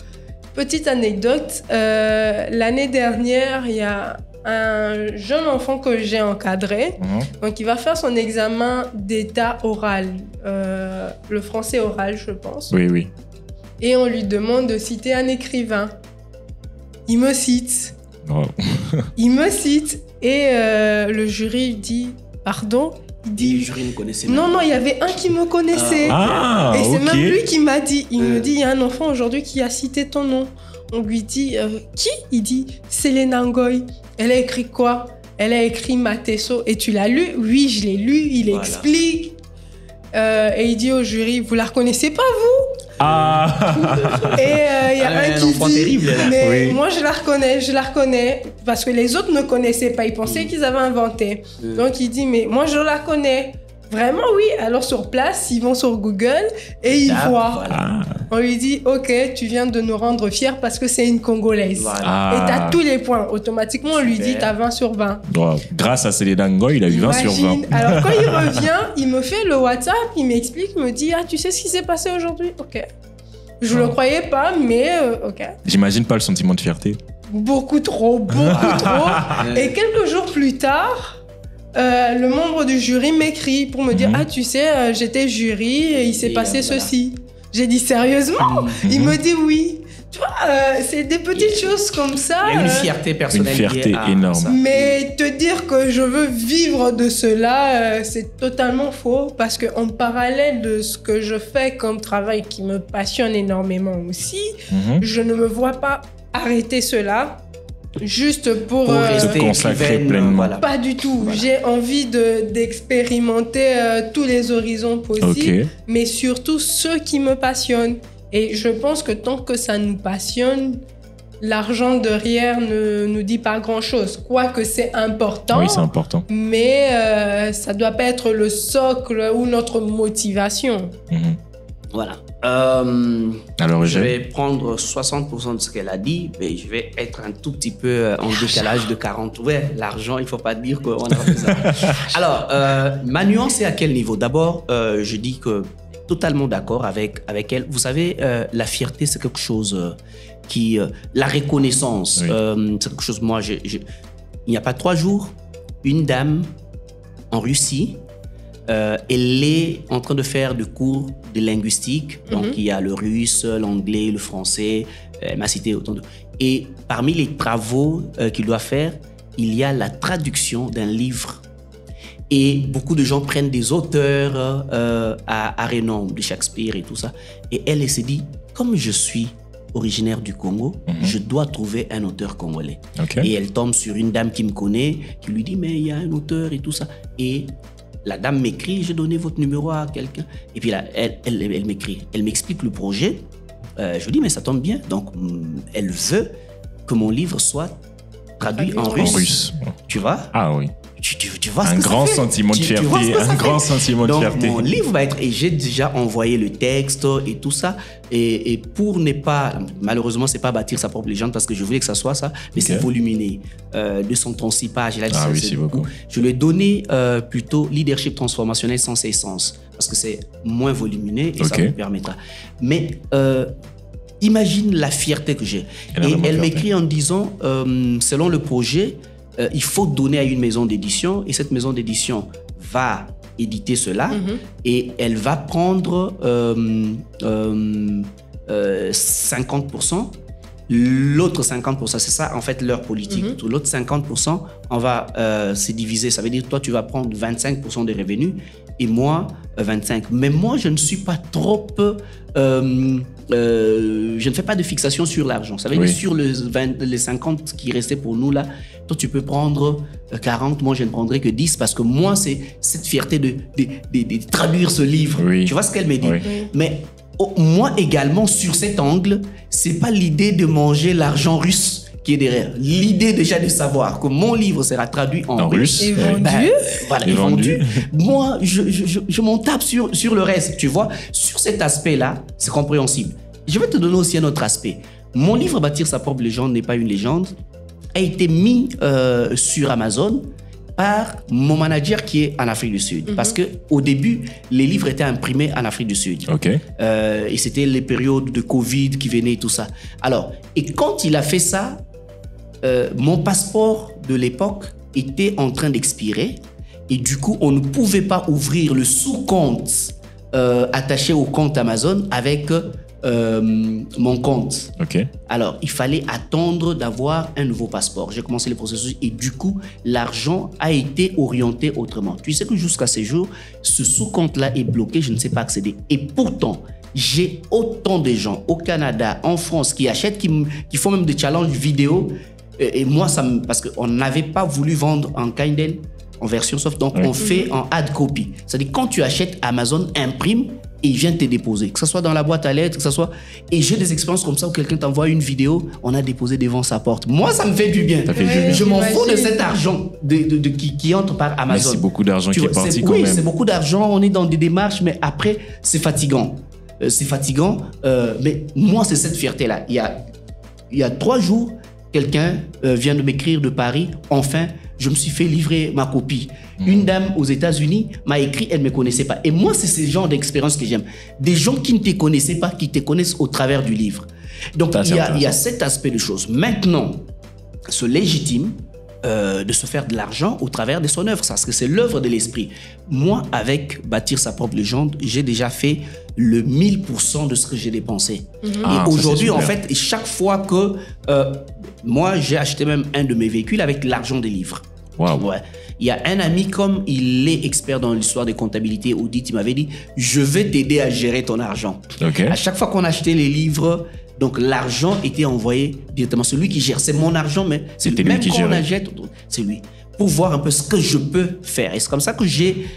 Petite anecdote, l'année dernière, il y a un jeune enfant que j'ai encadré. Donc, il va faire son examen d'état oral, le français oral, je pense. Oui, oui. Et on lui demande de citer un écrivain. Il me cite. Oh. Il me cite. Et le jury dit, pardon? Il dit, le jury ne connaissait pas. Non, il y avait un qui me connaissait. Et c'est même lui qui m'a dit, il me dit, il y a un enfant aujourd'hui qui a cité ton nom. On lui dit, qui? Il dit, Selena Ngoy. Elle a écrit quoi? Elle a écrit Mateso. Et tu l'as lu? Oui, je l'ai lu. Il explique. Et il dit au jury, vous la reconnaissez pas, vous? Et il y a un qui dit, terrible, mais moi je la reconnais, parce que les autres ne connaissaient pas, ils pensaient qu'ils avaient inventé. Donc il dit, mais moi je la connais. Vraiment, oui. Alors sur place, ils vont sur Google et ils voient. On lui dit, ok, tu viens de nous rendre fiers parce que c'est une Congolaise. Et t'as tous les points. Automatiquement, on lui dit, t'as 20 sur 20. Grâce à Selena Ngoy, il a eu 20 sur 20. Alors quand il revient, il me fait le WhatsApp, il m'explique, il me dit, tu sais ce qui s'est passé aujourd'hui? Ok. Je le croyais pas, mais ok. J'imagine pas le sentiment de fierté. Beaucoup trop. Et quelques jours plus tard, le membre du jury m'écrit pour me dire, tu sais, j'étais jury et il s'est passé ceci. J'ai dit, sérieusement? Il me dit oui. Tu vois, c'est des petites choses comme ça. Il y a une fierté personnelle. Une fierté énorme. Ça. Mais te dire que je veux vivre de cela, c'est totalement faux. Parce qu'en parallèle de ce que je fais comme travail qui me passionne énormément aussi, je ne me vois pas arrêter cela. Juste pour se consacrer pleinement. Pas du tout. J'ai envie d'expérimenter tous les horizons possibles, mais surtout ceux qui me passionnent. Et je pense que tant que ça nous passionne, l'argent derrière ne nous dit pas grand-chose. Quoique c'est important. Oui, c'est important. Mais ça doit pas être le socle ou notre motivation. Voilà. Alors, je vais prendre 60% de ce qu'elle a dit, mais je vais être un tout petit peu en décalage de 40. Ouais, l'argent, il ne faut pas dire qu'on a fait ça. Alors, ma nuance est à quel niveau? D'abord, je dis que totalement d'accord avec elle. Vous savez, la fierté, c'est quelque chose qui... la reconnaissance, c'est quelque chose... Moi, il n'y a pas 3 jours, une dame en Russie... elle est en train de faire des cours de linguistique. Donc, il y a le russe, l'anglais, le français. Elle m'a cité autant de... Et parmi les travaux qu'il doit faire, il y a la traduction d'un livre. Et beaucoup de gens prennent des auteurs à renom, de Shakespeare et tout ça. Et elle s'est dit, comme je suis originaire du Congo, je dois trouver un auteur congolais. Et elle tombe sur une dame qui me connaît, qui lui dit, mais il y a un auteur et tout ça. Et la dame m'écrit, j'ai donné votre numéro à quelqu'un. Et puis là, elle m'écrit, elle m'explique le projet. Je lui dis, mais ça tombe bien. Donc, elle veut que mon livre soit traduit en russe. Tu vois? Ah oui. Tu vois un grand sentiment de fierté. Un grand sentiment de fierté. Donc, mon livre va être... Et j'ai déjà envoyé le texte et tout ça. Et pour ne pas... Malheureusement, c'est pas bâtir sa propre légende parce que je voulais que ça soit ça. Mais c'est voluminé. 236 pages. Et là, c'est beaucoup. Je lui ai donné plutôt leadership transformationnel sans essence. Parce que c'est moins volumineux et ça me permettra. Mais... imagine la fierté que j'ai. Et elle m'écrit en disant, selon le projet, il faut donner à une maison d'édition et cette maison d'édition va éditer cela et elle va prendre 50%. L'autre 50%, c'est ça en fait leur politique. L'autre 50%, on va se diviser. Ça veut dire toi, tu vas prendre 25% des revenus et moi 25. Mais moi, je ne suis pas trop... je ne fais pas de fixation sur l'argent. Ça veut dire sur les 50 qui restaient pour nous là, toi tu peux prendre 40, moi je ne prendrai que 10 parce que moi c'est cette fierté de traduire ce livre. Tu vois ce qu'elle me dit. Mais moi également sur cet angle, c'est pas l'idée de manger l'argent russe qui est derrière. L'idée déjà de savoir que mon livre sera traduit en russe. Et vendu. Voilà, et vendu. Moi, je m'en tape sur le reste, tu vois. Sur cet aspect-là, c'est compréhensible. Je vais te donner aussi un autre aspect. Mon livre « Bâtir sa propre légende n'est pas une légende » a été mis sur Amazon par mon manager qui est en Afrique du Sud. Parce qu'au début, les livres étaient imprimés en Afrique du Sud. Et c'était les périodes de Covid qui venaient et tout ça. Alors, et quand il a fait ça, mon passeport de l'époque était en train d'expirer. Et du coup, on ne pouvait pas ouvrir le sous-compte attaché au compte Amazon avec mon compte. Alors, il fallait attendre d'avoir un nouveau passeport. J'ai commencé le processus et du coup, l'argent a été orienté autrement. Tu sais que jusqu'à ce jour, ce sous-compte-là est bloqué, je ne sais pas accéder. Et pourtant, j'ai autant de gens au Canada, en France, qui achètent, qui font même des challenges vidéo. Et moi, parce qu'on n'avait pas voulu vendre en Kindle, en version soft, donc on fait en hard copy. C'est-à-dire quand tu achètes, Amazon imprime et il vient te déposer, que ce soit dans la boîte à lettres, que ce soit... Et j'ai des expériences comme ça où quelqu'un t'envoie une vidéo, on a déposé devant sa porte. Moi, ça me fait du bien. Je m'en fous de cet argent qui entre par Amazon. Mais c'est beaucoup d'argent qui est parti quand même. Oui, c'est beaucoup d'argent, on est dans des démarches, mais après, c'est fatigant. Mais moi, c'est cette fierté-là. Il y a 3 jours, quelqu'un vient de m'écrire de Paris. Enfin, je me suis fait livrer ma copie. Une dame aux États-Unis m'a écrit, elle ne me connaissait pas. Et moi, c'est ce genre d'expérience que j'aime. Des gens qui ne te connaissaient pas, qui te connaissent au travers du livre. Donc, il y a cet aspect de choses. Maintenant, c'est légitime de se faire de l'argent au travers de son œuvre, parce que c'est l'œuvre de l'esprit. Moi, avec Bâtir sa propre légende, j'ai déjà fait le 1000% de ce que j'ai dépensé. Et aujourd'hui, en fait, chaque fois que moi, j'ai acheté même un de mes véhicules avec l'argent des livres. Ouais. Il y a un ami, comme il est expert dans l'histoire des comptabilités, audit, il m'avait dit, je vais t'aider à gérer ton argent. À chaque fois qu'on achetait les livres, donc l'argent était envoyé directement. C'est lui qui gère. C'est mon argent, mais c'est lui qui gère. Même quand on achète, c'est lui. Pour voir un peu ce que je peux faire. Et c'est comme ça que j'ai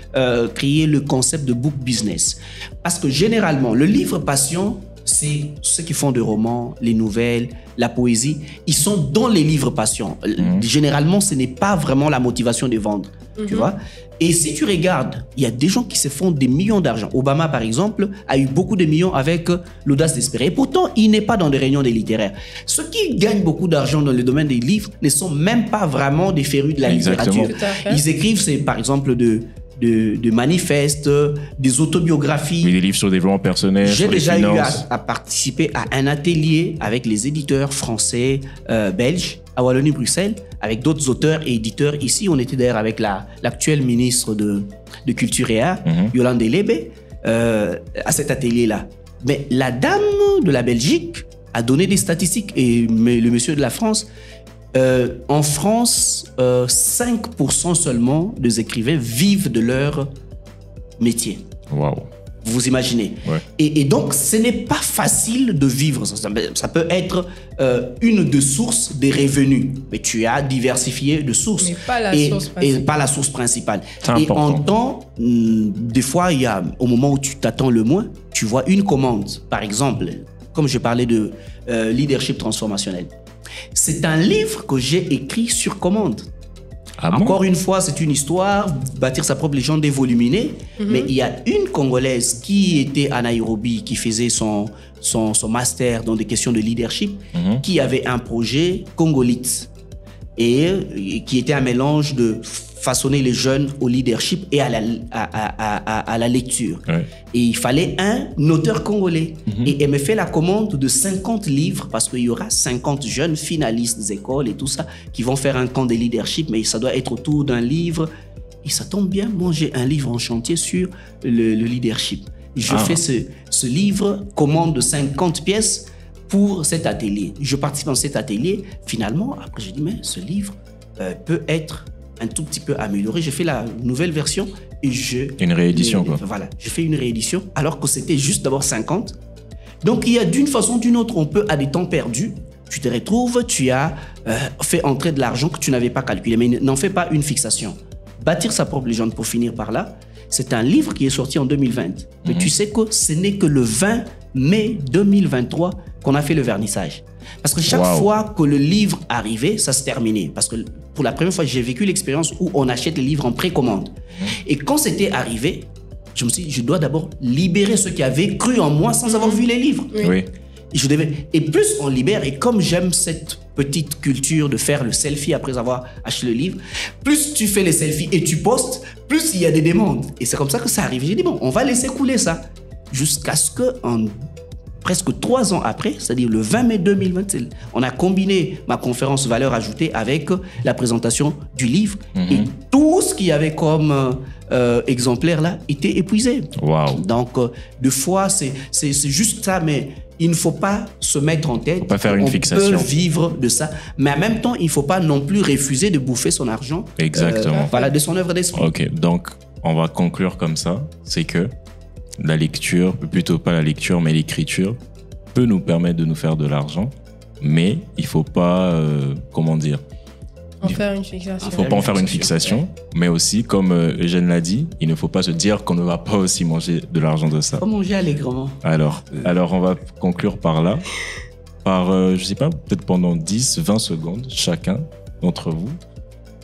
créé le concept de book business. Parce que généralement, le livre passion, c'est ceux qui font des romans, les nouvelles, la poésie. Ils sont dans les livres passion. Généralement, ce n'est pas vraiment la motivation de vendre. Tu vois? Et si tu regardes, il y a des gens qui se font des millions d'argent. Obama, par exemple, a eu beaucoup de millions avec l'audace d'espérer. Et pourtant, il n'est pas dans des réunions des littéraires. Ceux qui gagnent beaucoup d'argent dans le domaine des livres ne sont même pas vraiment des férus de la littérature. Ils écrivent, c'est par exemple de manifestes, des autobiographies. Oui, des livres sur le développement personnel, J'ai sur les déjà finances. eu à participer à un atelier avec les éditeurs français, belges, à Wallonie-Bruxelles, avec d'autres auteurs et éditeurs. Ici, on était d'ailleurs avec l'actuelle ministre de Culture et Arts, Yolande Lebe, à cet atelier-là. Mais la dame de la Belgique a donné des statistiques, et le monsieur de la France, en France, 5% seulement des écrivains vivent de leur métier. Waouh. Vous imaginez. Et donc, ce n'est pas facile de vivre. Ça peut être une des sources des revenus. Mais tu as diversifié de sources. Mais pas la source principale. Et pas la source principale. Et en temps, des fois, au moment où tu t'attends le moins, tu vois une commande. Par exemple, comme je parlais de leadership transformationnel. C'est un livre que j'ai écrit sur commande. Encore une fois, c'est une histoire, bâtir sa propre légende dévoluminée. Mais il y a une Congolaise qui était à Nairobi, qui faisait son master dans des questions de leadership, qui avait un projet congolite et qui était un mélange de façonner les jeunes au leadership et à la lecture. Et il fallait un auteur congolais. Et elle me fait la commande de 50 livres parce qu'il y aura 50 jeunes finalistes des écoles et tout ça qui vont faire un camp de leadership, mais ça doit être autour d'un livre. Et ça tombe bien, moi j'ai un livre en chantier sur le leadership. Je fais ce livre, commande de 50 pièces pour cet atelier. Je participe dans cet atelier. Finalement, après, j'ai dit, mais ce livre peut être un tout petit peu amélioré. J'ai fait la nouvelle version et Une réédition, quoi. Voilà, j'ai fait une réédition alors que c'était juste d'abord 50. Donc, il y a d'une façon ou d'une autre, on peut, à des temps perdus, tu te retrouves, tu as fait entrer de l'argent que tu n'avais pas calculé. Mais n'en fais pas une fixation. Bâtir sa propre légende pour finir par là, c'est un livre qui est sorti en 2020. Mais tu sais que ce n'est que le 20 mai 2023 qu'on a fait le vernissage. Parce que chaque fois que le livre arrivait, ça se terminait. Parce que pour la première fois, j'ai vécu l'expérience où on achète les livres en précommande. Et quand c'était arrivé, je me suis dit, je dois d'abord libérer ceux qui avaient cru en moi sans avoir vu les livres. Oui. Et plus on libère, et comme j'aime cette petite culture de faire le selfie après avoir acheté le livre, plus tu fais les selfies et tu postes, plus il y a des demandes. Et c'est comme ça que ça arrive. J'ai dit, bon, on va laisser couler ça. Jusqu'à ce que, presque 3 ans après, c'est-à-dire le 20 mai 2020, on a combiné ma conférence valeur ajoutée avec la présentation du livre. Et tout ce qu'il y avait comme exemplaire là était épuisé. Wow. Donc, des fois, c'est juste ça, mais il ne faut pas se mettre en tête. Faut pas faire une fixation. On peut vivre de ça, mais en même temps, il ne faut pas non plus refuser de bouffer son argent. Exactement. Voilà, de son œuvre d'esprit. Ok, donc on va conclure comme ça. C'est que la lecture, plutôt pas la lecture, mais l'écriture, peut nous permettre de nous faire de l'argent, mais il faut pas, comment dire, En faire une fixation. il faut pas en faire une fixation, mais aussi, comme Eugène l'a dit, il ne faut pas se dire qu'on ne va pas aussi manger de l'argent de ça. Faut manger allègrement. Alors, on va conclure par là, je sais pas, peut-être pendant 10-20 secondes, chacun d'entre vous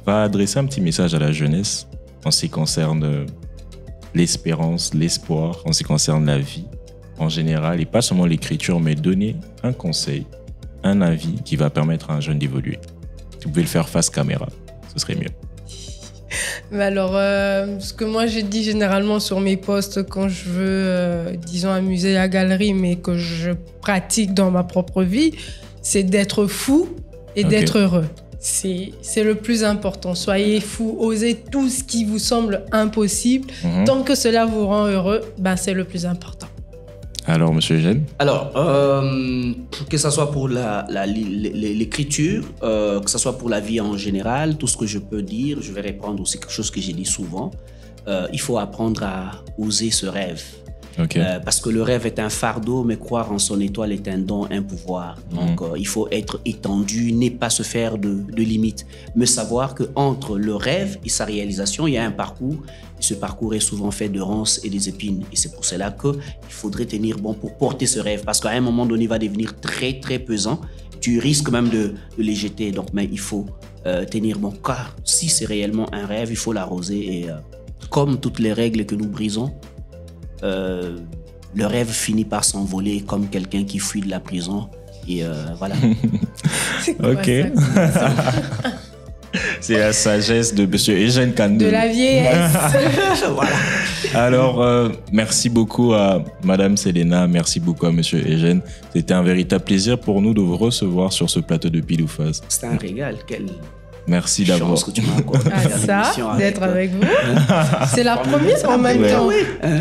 va adresser un petit message à la jeunesse en ce qui concerne l'espérance, l'espoir, en ce qui concerne la vie en général, et pas seulement l'écriture, mais donner un conseil, un avis qui va permettre à un jeune d'évoluer. Si vous pouvez le faire face caméra, ce serait mieux. Mais alors, ce que moi j'ai dit généralement sur mes posts quand je veux, disons, amuser la galerie, mais que je pratique dans ma propre vie, c'est d'être fou et d'être heureux. C'est le plus important. Soyez fou, osez tout ce qui vous semble impossible. Tant que cela vous rend heureux, ben c'est le plus important. Alors, monsieur Eugène? Alors, que ce soit pour l'écriture, que ce soit pour la vie en général, tout ce que je peux dire, je vais répondre aussi quelque chose que j'ai dit souvent. Il faut apprendre à oser ce rêve. Okay. Parce que le rêve est un fardeau, mais croire en son étoile est un don, un pouvoir. Donc, il faut être étendu, ne pas se faire de limites, mais savoir qu'entre le rêve et sa réalisation, il y a un parcours. Et ce parcours est souvent fait de ronces et des épines. Et c'est pour cela qu'il faudrait tenir bon pour porter ce rêve. Parce qu'à un moment donné, il va devenir très, très pesant. Tu risques même de les jeter. Donc, mais il faut tenir bon. Car si c'est réellement un rêve, il faut l'arroser. Et comme toutes les règles que nous brisons, le rêve finit par s'envoler comme quelqu'un qui fuit de la prison. Et voilà. C'est quoi Ok. ça? C'est la sagesse de monsieur Eugène Kandou. De la vieillesse. Voilà. Alors, merci beaucoup à madame Selena, merci beaucoup à monsieur Eugène. C'était un véritable plaisir pour nous de vous recevoir sur ce plateau de Pile ou Face. C'était un régal. Quelle Merci d'avoir. chance que tu m'as accordé de faire Ça, l'émission d'être toi. avec vous. C'est la première en même Ouais. temps.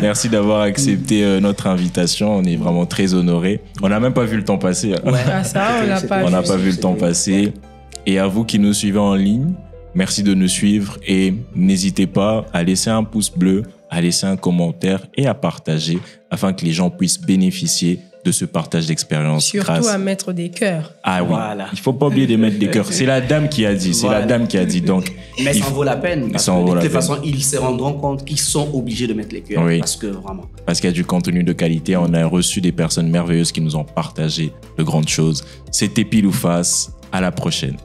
Merci d'avoir accepté notre invitation. On est vraiment très honorés. On n'a même pas vu le temps passer. Ouais. Ah, ça, on l'a pas On n'a vu. pas vu le temps passer. Et à vous qui nous suivez en ligne, merci de nous suivre et n'hésitez pas à laisser un pouce bleu, à laisser un commentaire et à partager afin que les gens puissent bénéficier de ce partage d'expérience. Surtout à mettre des cœurs. Ah oui, Voilà. il faut pas oublier de mettre des cœurs. C'est la dame qui a dit, c'est Voilà. la dame qui a dit. Donc, Mais il ça en faut- vaut la peine. Parce Ça en que vaut de la toute peine. façon, ils se rendront compte qu'ils sont obligés de mettre les cœurs. Oui. Parce que vraiment. parce qu'il y a du contenu de qualité. On a reçu des personnes merveilleuses qui nous ont partagé de grandes choses. C'était Pile ou Face. À la prochaine.